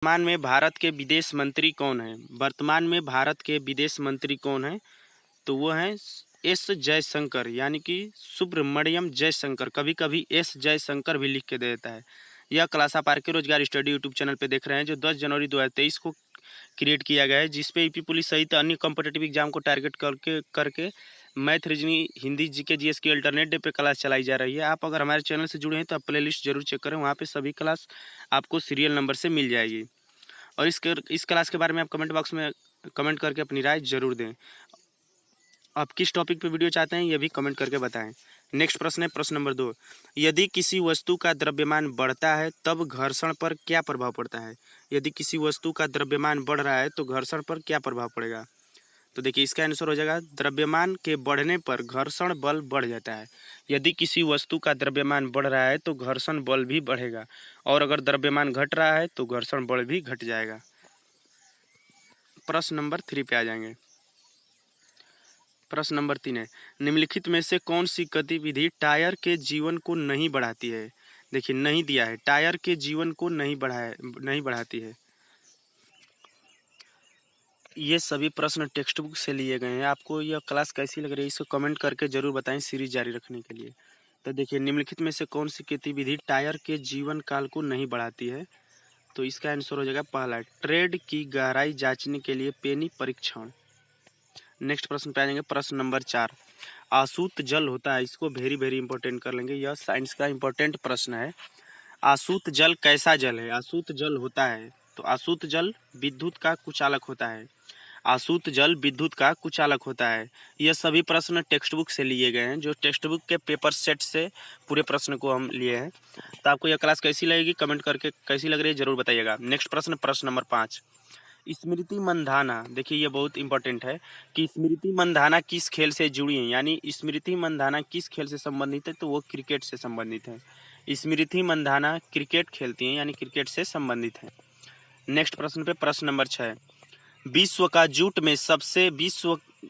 वर्तमान में भारत के विदेश मंत्री कौन है? वर्तमान में भारत के विदेश मंत्री कौन है? तो वो हैं एस जयशंकर, यानी कि सुब्रमण्यम जयशंकर। कभी कभी एस जयशंकर भी लिख के दे देता है। यह क्लास आप आर के रोजगार स्टडी यूट्यूब चैनल पे देख रहे हैं, जो 10 जनवरी 2023 को क्रिएट किया गया है, जिसपे यूपी पुलिस सहित अन्य कॉम्पिटेटिव एग्जाम को टारगेट करके math, reasoning, Hindi, GK, GS की अल्टरनेट डे पे क्लास चलाई जा रही है। आप अगर हमारे चैनल से जुड़े हैं तो आप प्लेलिस्ट जरूर चेक करें, वहाँ पे सभी क्लास आपको सीरियल नंबर से मिल जाएगी। और इस क्लास के बारे में आप कमेंट बॉक्स में कमेंट करके अपनी राय जरूर दें। आप किस टॉपिक पे वीडियो चाहते हैं ये भी कमेंट करके बताएं। नेक्स्ट प्रश्न है प्रश्न नंबर 2। यदि किसी वस्तु का द्रव्यमान बढ़ता है तब घर्षण पर क्या प्रभाव पड़ता है? यदि किसी वस्तु का द्रव्यमान बढ़ रहा है तो घर्षण पर क्या प्रभाव पड़ेगा? तो देखिए इसका आंसर हो जाएगा द्रव्यमान के बढ़ने पर घर्षण बल बढ़ जाता है। यदि किसी वस्तु का द्रव्यमान बढ़ रहा है तो घर्षण बल भी बढ़ेगा, और अगर द्रव्यमान घट रहा है तो घर्षण बल भी घट जाएगा। प्रश्न नंबर 3 पे आ जाएंगे। प्रश्न नंबर 3 है, निम्नलिखित में से कौन सी गतिविधि टायर के जीवन को नहीं बढ़ाती है? देखिए नहीं दिया है, टायर के जीवन को नहीं बढ़ाती है। ये सभी प्रश्न टेक्स्ट बुक से लिए गए हैं। आपको यह क्लास कैसी लग रही है इसको कमेंट करके जरूर बताएं सीरीज जारी रखने के लिए। तो देखिए निम्नलिखित में से कौन सी गतिविधि टायर के जीवन काल को नहीं बढ़ाती है? तो इसका आंसर हो जाएगा पहला, ट्रेड की गहराई जांचने के लिए पेनी परीक्षण। नेक्स्ट प्रश्न पे आ जाएंगे। प्रश्न नंबर 4, आसूत जल होता है, इसको वेरी वेरी इंपॉर्टेंट कर लेंगे, यह साइंस का इंपॉर्टेंट प्रश्न है। आसूत जल कैसा जल है? आसूत जल होता है तो आसूत जल विद्युत का कुचालक होता है। आसूत जल विद्युत का कुचालक होता है। यह सभी प्रश्न टेक्स्ट बुक से लिए गए हैं, जो टेक्स्ट बुक के पेपर सेट से पूरे प्रश्न को हम लिए हैं। तो आपको यह क्लास कैसी लगेगी कमेंट करके कैसी लग रही है जरूर बताइएगा। नेक्स्ट प्रश्न, प्रश्न नंबर 5, स्मृति मंधाना। देखिए ये बहुत इंपॉर्टेंट है कि स्मृति मंधाना किस खेल से जुड़ी है, यानी स्मृति मंधाना किस खेल से संबंधित है? तो वो क्रिकेट से संबंधित है। स्मृति मंधाना क्रिकेट खेलती हैं, यानी क्रिकेट से संबंधित है। नेक्स्ट प्रश्न पे प्रश्न नंबर 6, विश्व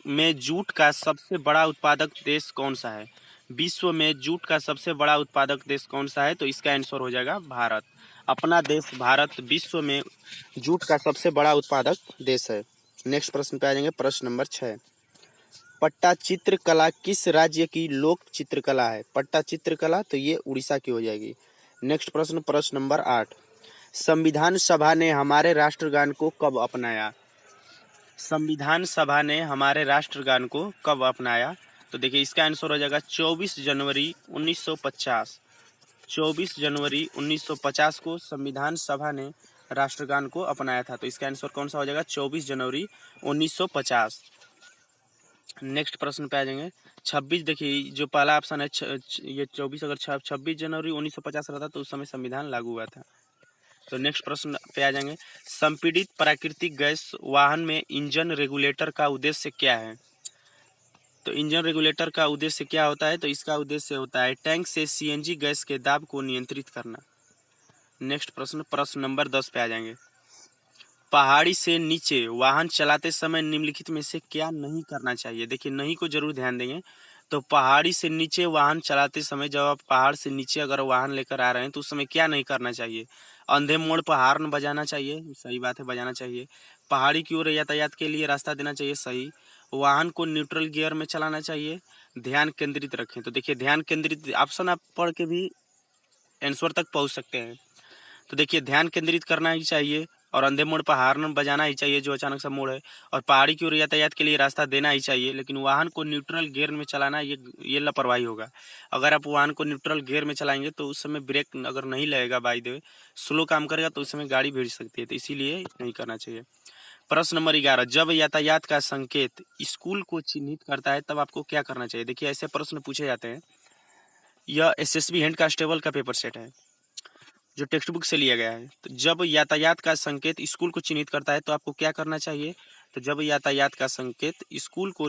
में जूट का सबसे बड़ा उत्पादक देश कौन सा है? विश्व में जूट का सबसे बड़ा उत्पादक देश कौन सा है? तो इसका आंसर हो जाएगा भारत। अपना देश भारत विश्व में जूट का सबसे बड़ा उत्पादक देश है। नेक्स्ट प्रश्न पे आ जाएंगे। प्रश्न नंबर 6, पट्टा चित्रकला किस राज्य की लोक चित्रकला है? पट्टा चित्रकला तो ये उड़ीसा की हो जाएगी। नेक्स्ट प्रश्न, प्रश्न नंबर 8, संविधान सभा ने हमारे राष्ट्रगान को कब अपनाया? संविधान सभा ने हमारे राष्ट्रगान को कब अपनाया? तो देखिए इसका आंसर हो जाएगा 24 जनवरी 1950। 24 जनवरी 1950 को संविधान सभा ने राष्ट्रगान को अपनाया था। तो इसका आंसर कौन सा हो जाएगा? 24 जनवरी 1950। नेक्स्ट प्रश्न पे आ जाएंगे। 26, देखिए जो पहला ऑप्शन है ये 24, अगर 26 जनवरी 1950 रहता तो उस समय संविधान लागू हुआ था। तो नेक्स्ट प्रश्न पे आ जाएंगे। संपीड़ित प्राकृतिक गैस वाहन में इंजन रेगुलेटर का उद्देश्य क्या है? तो इंजन रेगुलेटर का उद्देश्य क्या होता है? तो इसका उद्देश्य होता है टैंक से सीएनजी गैस के दाब को नियंत्रित करना। नेक्स्ट प्रश्न, प्रश्न नंबर 10 पे आ जाएंगे। पहाड़ी से नीचे वाहन चलाते समय निम्नलिखित में से क्या नहीं करना चाहिए? देखिए नहीं को जरूर ध्यान देंगे। तो पहाड़ी से नीचे वाहन चलाते समय, जब आप पहाड़ से नीचे अगर वाहन लेकर आ रहे हैं तो उस समय क्या नहीं करना चाहिए? अंधे मोड़ पर हॉर्न बजाना चाहिए, सही बात है बजाना चाहिए। पहाड़ी की ओर यातायात के लिए रास्ता देना चाहिए, सही। वाहन को न्यूट्रल गियर में चलाना चाहिए। ध्यान केंद्रित रखें। तो देखिए ध्यान केंद्रित ऑप्शन आप पढ़ के भी आंसर तक पहुंच सकते हैं। तो देखिए ध्यान केंद्रित करना ही चाहिए, और अंधे मोड़ पर हॉर्न बजाना ही चाहिए जो अचानक सा मोड़ है, और पहाड़ी की ओर यातायात के लिए रास्ता देना ही चाहिए। लेकिन वाहन को न्यूट्रल गियर में चलाना ये लापरवाही होगा। अगर आप वाहन को न्यूट्रल गियर में चलाएंगे तो उस समय ब्रेक अगर नहीं लगेगा, बाय द वे स्लो काम करेगा तो उस समय गाड़ी भिड़ सकती है, तो इसीलिए नहीं करना चाहिए। प्रश्न नंबर 11, जब यातायात का संकेत स्कूल को चिन्हित करता है तब आपको क्या करना चाहिए? देखिए ऐसे प्रश्न पूछे जाते हैं। यह एसएसबी हेड कांस्टेबल का पेपर सेट है जो टेक्स्ट बुक से लिया गया है। तो जब यातायात का संकेत स्कूल को चिन्हित करता है तो आपको क्या करना चाहिए? तो जब यातायात का संकेत स्कूल को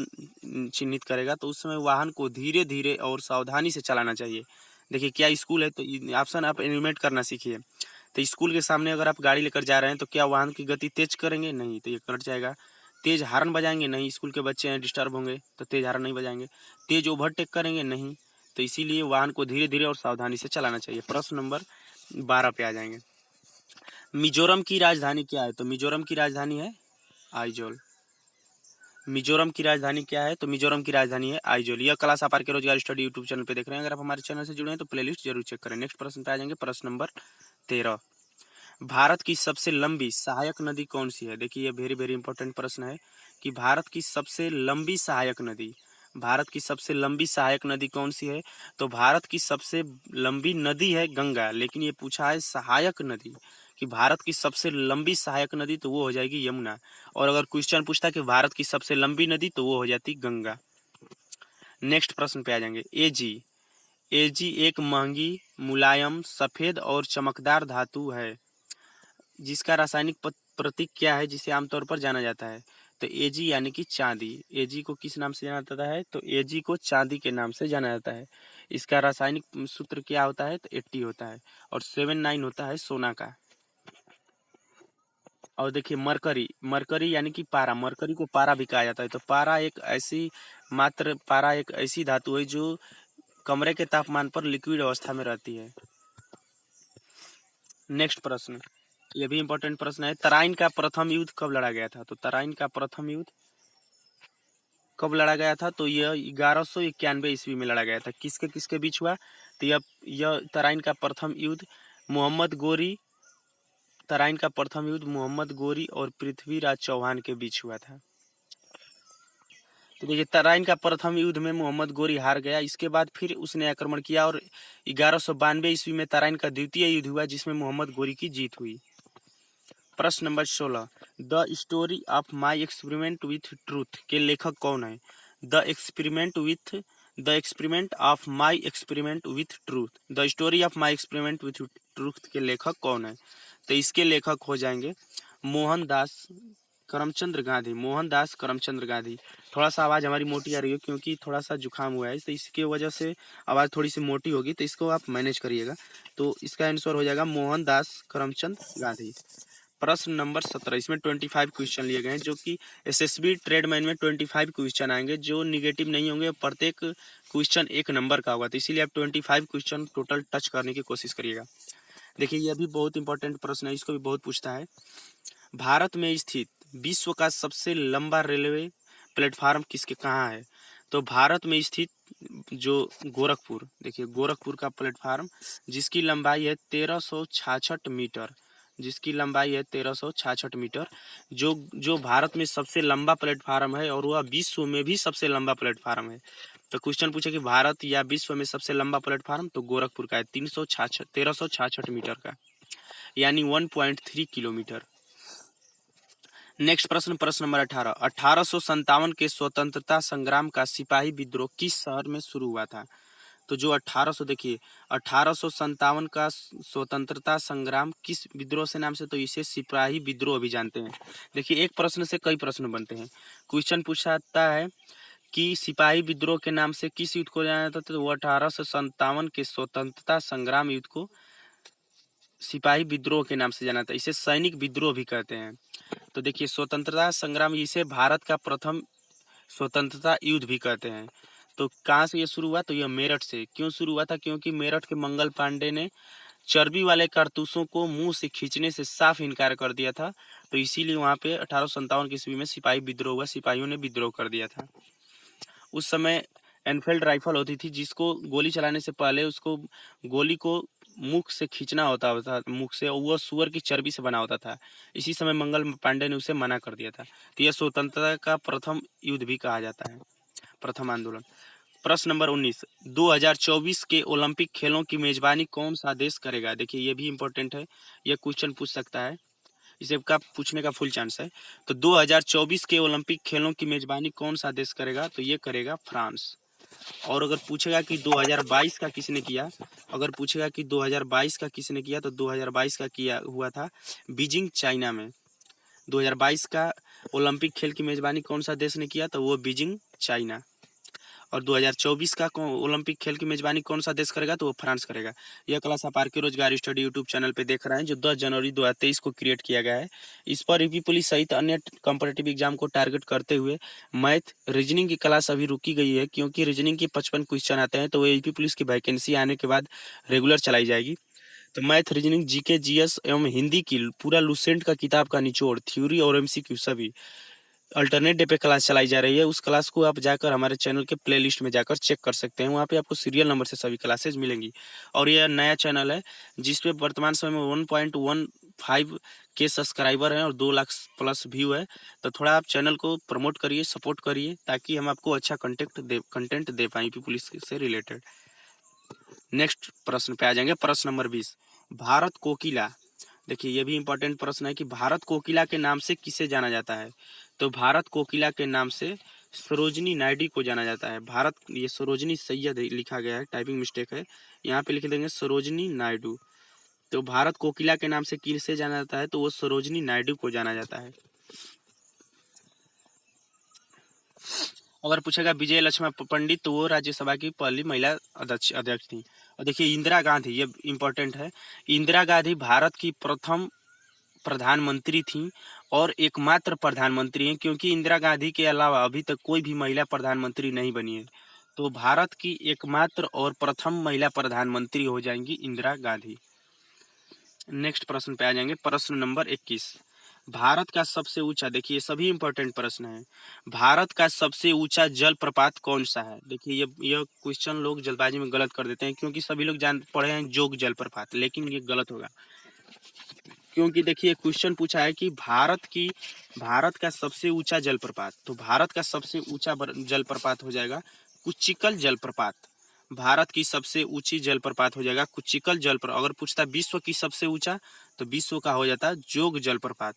चिन्हित करेगा तो उस समय वाहन को धीरे धीरे और सावधानी से चलाना चाहिए। देखिए क्या स्कूल है, तो ऑप्शन आप एलिमिनेट करना सीखिए। तो स्कूल के सामने अगर आप गाड़ी लेकर जा रहे हैं तो क्या वाहन की गति तेज करेंगे? नहीं, तो ये कट जाएगा। तेज हार्न बजाएंगे? नहीं, स्कूल के बच्चे हैं डिस्टर्ब होंगे तो तेज हार्न नहीं बजाएंगे। तेज ओवरटेक करेंगे? नहीं, तो इसीलिए वाहन को धीरे धीरे और सावधानी से चलाना चाहिए। प्रश्न नंबर 12 पे आ जाएंगे। मिजोरम की राजधानी क्या है? तो मिजोरम की राजधानी है आइजोल। मिजोरम की राजधानी क्या है? तो मिजोरम की राजधानी है आइजोल। यह क्लास आप के रोजगार स्टडी यूट्यूब चैनल पे देख रहे हैं। अगर आप हमारे चैनल से जुड़े हैं तो प्लेलिस्ट जरूर चेक करें। नेक्स्ट प्रश्न पे आ जाएंगे, प्रश्न नंबर 13। भारत की सबसे लंबी सहायक नदी कौन सी है? देखिए ये वेरी वेरी इंपॉर्टेंट प्रश्न है कि भारत की सबसे लंबी सहायक नदी, भारत की सबसे लंबी सहायक नदी कौन सी है? तो भारत की सबसे लंबी नदी है गंगा, लेकिन ये पूछा है सहायक नदी कि भारत की सबसे लंबी सहायक नदी, तो वो हो जाएगी यमुना। और अगर क्वेश्चन पूछता कि भारत की सबसे लंबी नदी, तो वो हो जाती गंगा। नेक्स्ट प्रश्न पे आ जाएंगे, एजी। एजी एक महंगी, मुलायम, सफेद और चमकदार धातु है जिसका रासायनिक प्रतीक क्या है, जिसे आमतौर पर जाना जाता है? तो एजी यानी कि चांदी। एजी को किस नाम से जाना जाता है? तो एजी को चांदी के नाम से जाना जाता है। इसका रासायनिक सूत्र क्या होता है? तो 80 होता है और 79 होता है सोना का। और देखिए मरकरी, मरकरी यानी कि पारा, मरकरी को पारा भी कहा जाता है। तो पारा एक ऐसी धातु है जो कमरे के तापमान पर लिक्विड अवस्था में रहती है। नेक्स्ट प्रश्न, ये भी इंपॉर्टेंट प्रश्न है। तराइन का प्रथम युद्ध कब लड़ा गया था? तो तराइन का प्रथम युद्ध कब लड़ा गया था? तो यह 1191 ईस्वी में लड़ा गया था। किसके किसके बीच हुआ? तो यह तराइन का प्रथम युद्ध मोहम्मद गोरी, तराइन का प्रथम युद्ध मोहम्मद गोरी और पृथ्वीराज चौहान के बीच हुआ था। तो देखिए तराइन का प्रथम युद्ध में मोहम्मद गोरी हार गया। इसके बाद फिर उसने आक्रमण किया और 1192 ईस्वी में तराइन का द्वितीय युद्ध हुआ जिसमें मोहम्मद गोरी की जीत हुई। प्रश्न number 16, the story of my experiment with truth के लेखक कौन है? The experiment of my experiment with truth, the story of my experiment with truth के लेखक कौन है? तो इसके लेखक हो जाएंगे मोहनदास करमचंद गांधी। मोहनदास करमचंद गांधी। थोड़ा सा आवाज हमारी मोटी आ रही है क्योंकि थोड़ा सा जुकाम हुआ है, तो इसकी वजह से आवाज थोड़ी सी मोटी होगी, तो इसको आप मैनेज करिएगा। तो इसका आंसर हो जाएगा मोहनदास करमचंद गांधी। प्रश्न नंबर 17, इसमें 25 क्वेश्चन लिए गए हैं जो कि एसएसबी ट्रेडमैन में 25 क्वेश्चन आएंगे जो निगेटिव नहीं होंगे। प्रत्येक क्वेश्चन एक नंबर का होगा, तो इसीलिए आप 25 क्वेश्चन टोटल टच करने की कोशिश करिएगा। देखिए यह भी बहुत इंपॉर्टेंट प्रश्न है, इसको भी बहुत पूछता है। भारत में स्थित विश्व का सबसे लंबा रेलवे प्लेटफार्म किसके कहाँ है? तो भारत में स्थित जो गोरखपुर, देखिए गोरखपुर का प्लेटफार्म जिसकी लंबाई है 1366 मीटर, जिसकी लंबाई है 1366 मीटर, जो भारत में सबसे लंबा प्लेटफार्म है और वह विश्व में भी सबसे लंबा प्लेटफार्म है। तो क्वेश्चन पूछे कि भारत या विश्व में सबसे लंबा प्लेटफार्म, तो गोरखपुर का है 1366 मीटर का, यानी 1.3 किलोमीटर। नेक्स्ट प्रश्न, प्रश्न नंबर 18, 1857 के स्वतंत्रता संग्राम का सिपाही विद्रोह किस शहर में शुरू हुआ था? तो जो 1800, देखिए 1857 का स्वतंत्रता संग्राम किस विद्रोह से नाम से? तो इसे सिपाही विद्रोह भी जानते हैं। देखिए एक प्रश्न से कई प्रश्न बनते हैं। क्वेश्चन पूछता है कि सिपाही विद्रोह के नाम से किस युद्ध को जाना जाता था? तो वो 1857 के स्वतंत्रता संग्राम युद्ध को सिपाही विद्रोह के नाम से जाना था। इसे सैनिक विद्रोह भी कहते हैं। तो देखिए स्वतंत्रता संग्राम, इसे भारत का प्रथम स्वतंत्रता युद्ध भी कहते हैं। तो कहाँ से ये शुरू हुआ? तो यह मेरठ से। क्यों शुरू हुआ था? क्योंकि मेरठ के मंगल पांडे ने चर्बी वाले कारतूसों को मुंह से खींचने से साफ इनकार कर दिया था, तो इसीलिए वहां पे 1857 की ईस्वी में सिपाही विद्रोह हुआ, सिपाहियों ने विद्रोह कर दिया था। उस समय एनफील्ड राइफल होती थी जिसको गोली चलाने से पहले उसको गोली को मुख से खींचना होता था, मुख से, वो सुअर की चर्बी से बना होता था। इसी समय मंगल पांडे ने उसे मना कर दिया था। तो यह स्वतंत्रता का प्रथम युद्ध भी कहा जाता है, प्रथम आंदोलन। प्रश्न नंबर 19, 2024 के ओलंपिक खेलों की मेजबानी कौन सा देश करेगा? देखिए ये भी इंपॉर्टेंट है, यह क्वेश्चन पूछ सकता है, इसे का पूछने का फुल चांस है। तो 2024 के ओलंपिक खेलों की मेजबानी कौन सा देश करेगा? तो ये करेगा फ्रांस। और अगर पूछेगा कि 2022 का किसने किया, अगर पूछेगा कि 2022 का किसने किया, तो 2022 का किया हुआ था बीजिंग, चाइना में। 2022 का ओलंपिक खेल की मेजबानी कौन सा देश ने किया? तो वो बीजिंग, चाइना। और 2024 का ओलंपिक खेल की मेजबानी कौन सा देश करेगा? तो वो फ्रांस करेगा। यह क्लास आप R K Rojgar study YouTube channel पे देख रहे हैं जो 10 जनवरी 2023 को क्रिएट किया गया है। इस पर यूपी पुलिस सहित अन्य कॉम्पिटिटिव एग्जाम को टारगेट करते हुए मैथ रीजनिंग की क्लास अभी रुकी गई है क्योंकि रीजनिंग के 55 क्वेश्चन आते हैं, तो वो यूपी पुलिस की वैकेंसी आने के बाद रेगुलर चलाई जाएगी। तो मैथ, रीजनिंग, जीके, जीएस एवं हिंदी की पूरा लुसेंट का किताब का निचोड़, थ्योरी और एमसीक्यू सभी अल्टरनेट डे पे क्लास चलाई जा रही है। उस क्लास को आप जाकर हमारे चैनल के प्लेलिस्ट में जाकर चेक कर सकते हैं। वहाँ पे आपको सीरियल नंबर से सभी क्लासेज मिलेंगी। और यह नया चैनल है जिसपे वर्तमान समय में 1.15 के सब्सक्राइबर हैं और 2 लाख प्लस व्यू है। तो थोड़ा आप चैनल को प्रमोट करिए, सपोर्ट करिए, ताकि हम आपको अच्छा कंटेंट दे पाए यूपी पुलिस से रिलेटेड। नेक्स्ट प्रश्न पे आ जाएंगे। प्रश्न नंबर 20, भारत कोकिला। देखिए ये भी इंपॉर्टेंट प्रश्न है कि भारत कोकिला के नाम से किसे जाना जाता है। तो भारत कोकिला के नाम से सरोजनी नायडू को जाना जाता है। भारत, ये सरोजनी सैयद लिखा गया है, टाइपिंग मिस्टेक है, यहाँ पे लिख देंगे सरोजनी नायडू। तो भारत कोकिला के नाम से किसे जाना जाता है, तो वो सरोजनी नायडू को जाना जाता है। अगर पूछेगा विजय लक्ष्मी पंडित, तो वो राज्यसभा की पहली महिला अध्यक्ष थी। और देखिए इंदिरा गांधी, ये इम्पोर्टेंट है, इंदिरा गांधी भारत की प्रथम प्रधानमंत्री थी और एकमात्र प्रधानमंत्री हैं, क्योंकि इंदिरा गांधी के अलावा अभी तक कोई भी महिला प्रधानमंत्री नहीं बनी है। तो भारत की एकमात्र और प्रथम महिला प्रधानमंत्री हो जाएंगी इंदिरा गांधी। नेक्स्ट प्रश्न पे आ जाएंगे। प्रश्न नंबर 21, भारत का सबसे ऊंचा, देखिए सभी इंपॉर्टेंट प्रश्न है, भारत का सबसे ऊंचा जलप्रपात कौन सा है। देखिए ये क्वेश्चन लोग जल्दबाजी में गलत कर देते हैं, क्योंकि सभी लोग पढ़े हैं जोग जलप्रपात, लेकिन ये गलत होगा। क्योंकि देखिए क्वेश्चन पूछा है कि भारत का सबसे ऊंचा जलप्रपात, तो भारत का सबसे ऊंचा जलप्रपात हो जाएगा कुचिकल जलप्रपात। भारत की सबसे ऊंची जलप्रपात हो जाएगा कुचिकल जलप्रपात। अगर पूछता विश्व की सबसे ऊंचा, तो विश्व का हो जाता जोग जलप्रपात।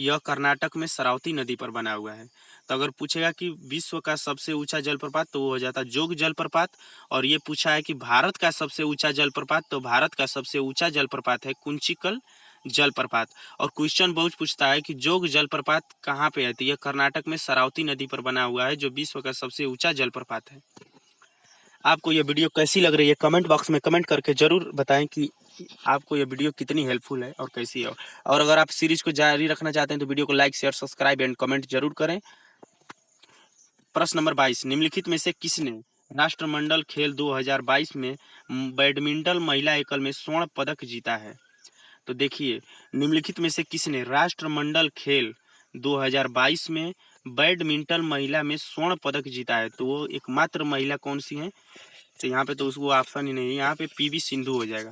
यह कर्नाटक में शरावती नदी पर बना हुआ है। तो अगर पूछेगा कि विश्व का सबसे ऊंचा जलप्रपात, तो वो हो जाता जोग जलप्रपात। और ये पूछा है कि भारत का सबसे ऊंचा जलप्रपात, तो भारत का सबसे ऊंचा जलप्रपात है कुंचिकल जलप्रपात। और क्वेश्चन बहुत पूछता है कि जोग जलप्रपात कहाँ पे है, तो यह कर्नाटक में शरावती नदी पर बना हुआ है, जो विश्व का सबसे ऊंचा जलप्रपात है। आपको यह वीडियो कैसी लग रही है, कमेंट बॉक्स में कमेंट करके जरूर बताएं कि आपको यह वीडियो कितनी हेल्पफुल है और कैसी है। और अगर आप सीरीज को जारी रखना चाहते हैं तो वीडियो को like, share, subscribe and comment जरूर करें। प्रश्न नंबर 22, निम्नलिखित में से किसने राष्ट्रमंडल खेल 2022 में बैडमिंटन महिला एकल में स्वर्ण पदक जीता है। तो देखिए निम्नलिखित में से किसने राष्ट्रमंडल खेल 2022 में बैडमिंटन महिला में स्वर्ण पदक जीता है। तो वो एकमात्र महिला कौन सी है, तो यहाँ पे तो उसको ऑप्शन ही नहीं है, यहाँ पे पीवी सिंधु हो जाएगा।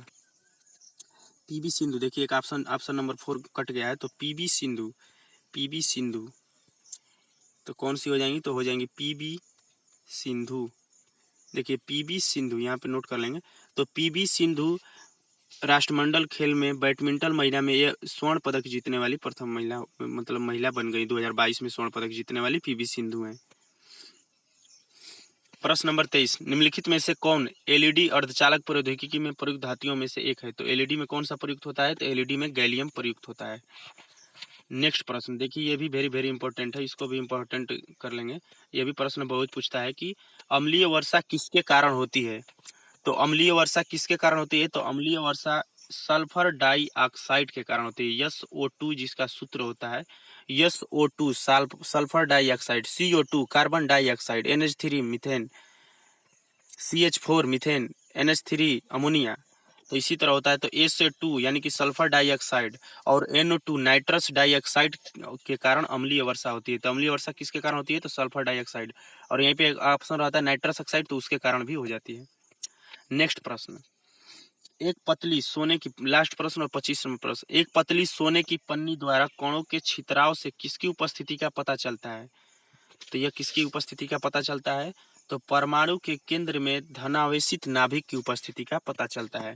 पीवी सिंधु, देखिए एक ऑप्शन नंबर 4 कट गया है, तो पीवी सिंधु तो कौन सी हो जाएंगी, तो हो जाएंगी पीवी सिंधु। देखिए पीवी सिंधु यहाँ पे नोट कर लेंगे। तो पीवी सिंधु राष्ट्रमंडल खेल में बैडमिंटन महिला में ये स्वर्ण पदक जीतने वाली प्रथम महिला, मतलब महिला बन गई। 2022 में स्वर्ण पदक जीतने वाली पीवी सिंधु है। प्रश्न नंबर 23, निम्नलिखित में से कौन एलईडी अर्धचालक प्रौद्योगिकी में प्रयुक्त धातुओं में से एक है। तो एलईडी में कौन सा प्रयुक्त होता है, तो एलईडी में गैलियम प्रयुक्त होता है। नेक्स्ट प्रश्न देखिए, ये भी वेरी वेरी इंपॉर्टेंट है, इसको भी इंपॉर्टेंट कर लेंगे। ये भी प्रश्न बहुत पूछता है कि अम्लीय वर्षा किसके कारण होती है। तो अम्लीय वर्षा किसके कारण होती है, तो अम्लीय वर्षा सल्फर डाइऑक्साइड के कारण होती है। SO2 जिसका सूत्र होता है, SO2 sulphur dioxide, CO2 carbon dioxide, NH3 methane, CH4 methane, NH3 ammonia. तो इसी तरह होता है। तो SO2 यानी कि सल्फर डाइऑक्साइड और NO2 नाइट्रस डाइऑक्साइड के कारण अम्लीय वर्षा होती है। तो अम्लीय वर्षा किसके कारण होती है, तो सल्फर डाइऑक्साइड। और यहीं पे ऑप्शन रहता है नाइट्रस ऑक्साइड, तो उसके कारण भी हो जाती है। नेक्स्ट प्रश्न, एक पतली सोने की, लास्ट प्रश्न और 25वां प्रश्न, एक पतली सोने की पन्नी द्वारा कणों के छितराव से किसकी उपस्थिति का पता चलता है। तो यह किसकी उपस्थिति का पता चलता है, तो परमाणु के केंद्र में धनावेशित नाभिक की उपस्थिति का पता चलता है।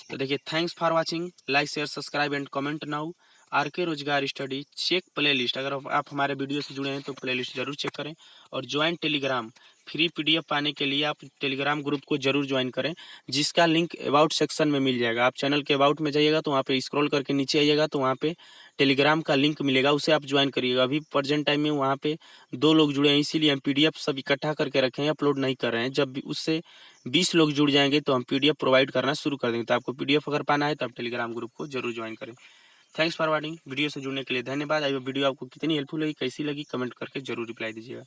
तो देखिए thanks for watching, like share subscribe and comment now. RK Rojgar study check playlist, अगर आप हमारे वीडियो से जुड़े हैं तो प्लेलिस्ट जरूर चेक करें। और ज्वाइन टेलीग्राम, फ्री PDF पाने के लिए आप टेलीग्राम ग्रुप को जरूर ज्वाइन करें, जिसका लिंक अबाउट सेक्शन में मिल जाएगा। आप चैनल के अबाउट में जाइएगा तो वहाँ पे स्क्रॉल करके नीचे आइएगा, तो वहाँ पे टेलीग्राम का लिंक मिलेगा, उसे आप ज्वाइन करिएगा। अभी प्रेजेंट टाइम में वहाँ पे 2 लोग जुड़े हैं, इसीलिए हम PDF सब इकट्ठा करके रखे हैं, अपलोड नहीं कर रहे हैं। जब उससे 20 लोग जुड़ जाएंगे तो हम PDF प्रोवाइड करना शुरू कर देंगे। तो आपको PDF अगर पाना है तो आप टेलीग्राम ग्रुप को जरूर ज्वाइन करें। थैंक्स फॉर वाचिंग, वीडियो से जुड़ने के लिए धन्यवाद। आई वीडियो आपको कितनी हेल्पफुल लगी, कैसी लगी, कमेंट करके जरूर रिप्लाई दीजिएगा।